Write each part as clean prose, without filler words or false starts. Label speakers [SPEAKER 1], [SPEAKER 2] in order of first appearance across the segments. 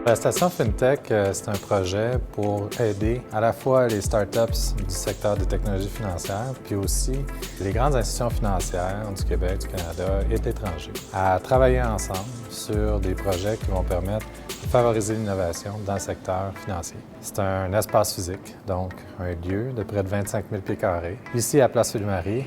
[SPEAKER 1] La station FinTech, c'est un projet pour aider à la fois les startups du secteur des technologies financières, puis aussi les grandes institutions financières du Québec, du Canada et de l'étranger, à travailler ensemble sur des projets qui vont permettre de favoriser l'innovation dans le secteur financier. C'est un espace physique, donc un lieu de près de 25 000 pieds carrés, ici à Place Ville-Marie.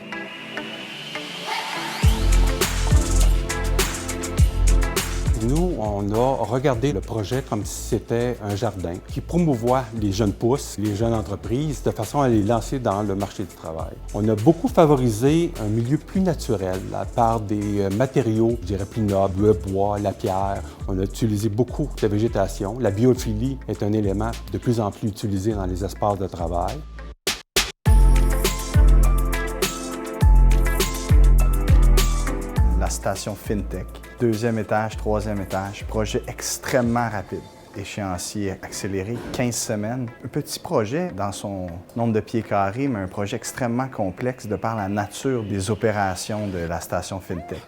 [SPEAKER 2] Nous, on a regardé le projet comme si c'était un jardin qui promouvoit les jeunes pousses, les jeunes entreprises, de façon à les lancer dans le marché du travail. On a beaucoup favorisé un milieu plus naturel par des matériaux, je dirais, plus nobles, le bois, la pierre. On a utilisé beaucoup de végétation. La biophilie est un élément de plus en plus utilisé dans les espaces de travail.
[SPEAKER 3] La station FinTech. Deuxième étage, troisième étage, projet extrêmement rapide. Échéancier accéléré, 15 semaines. Un petit projet dans son nombre de pieds carrés, mais un projet extrêmement complexe de par la nature des opérations de la station FinTech.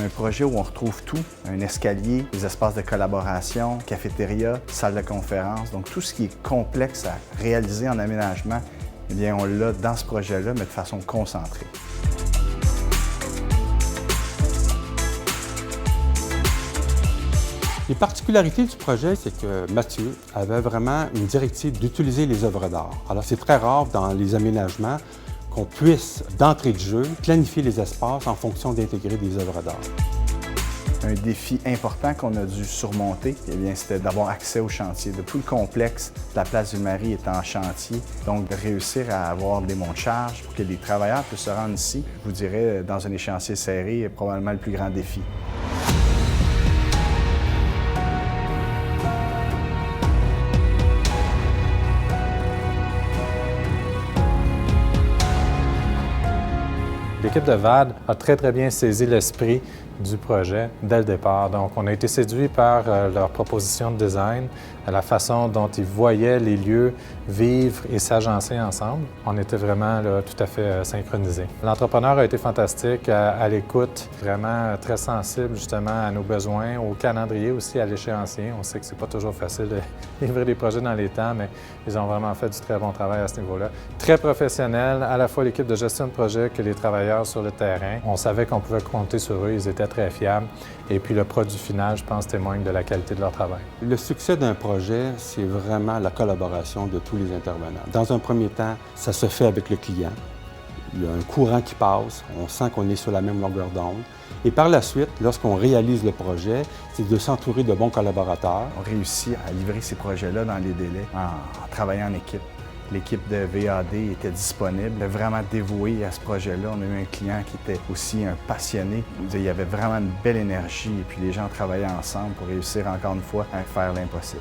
[SPEAKER 3] Un projet où on retrouve tout, un escalier, des espaces de collaboration, cafétéria, salle de conférence. Donc tout ce qui est complexe à réaliser en aménagement, eh bien on l'a dans ce projet-là, mais de façon concentrée.
[SPEAKER 2] Les particularités du projet, c'est que Mathieu avait vraiment une directive d'utiliser les œuvres d'art. Alors, c'est très rare dans les aménagements qu'on puisse, d'entrée de jeu, planifier les espaces en fonction d'intégrer des œuvres d'art.
[SPEAKER 3] Un défi important qu'on a dû surmonter, eh bien, c'était d'avoir accès au chantier. De tout le complexe de la place Ville-Marie est en chantier, donc de réussir à avoir des monts de charge pour que les travailleurs puissent se rendre ici, je vous dirais, dans un échéancier serré, est probablement le plus grand défi.
[SPEAKER 1] L'équipe de VAD a très bien saisi l'esprit du projet dès le départ. Donc, on a été séduits par leur proposition de design, la façon dont ils voyaient les lieux vivre et s'agencer ensemble. On était vraiment là, tout à fait synchronisés. L'entrepreneur a été fantastique, à l'écoute, vraiment très sensible justement à nos besoins, au calendrier aussi, à l'échéancier. On sait que c'est pas toujours facile de livrer des projets dans les temps, mais ils ont vraiment fait du très bon travail à ce niveau-là. Très professionnel, à la fois l'équipe de gestion de projet que les travailleurs sur le terrain. On savait qu'on pouvait compter sur eux, ils étaient très fiables. Et puis le produit final, je pense, témoigne de la qualité de leur travail.
[SPEAKER 2] Le succès d'un projet, c'est vraiment la collaboration de tous les intervenants. Dans un premier temps, ça se fait avec le client. Il y a un courant qui passe, on sent qu'on est sur la même longueur d'onde. Et par la suite, lorsqu'on réalise le projet, c'est de s'entourer de bons collaborateurs.
[SPEAKER 3] On réussit à livrer ces projets-là dans les délais en travaillant en équipe. L'équipe de VAD était disponible, vraiment dévouée à ce projet-là. On a eu un client qui était aussi un passionné. Il y avait vraiment une belle énergie et puis les gens travaillaient ensemble pour réussir encore une fois à faire l'impossible.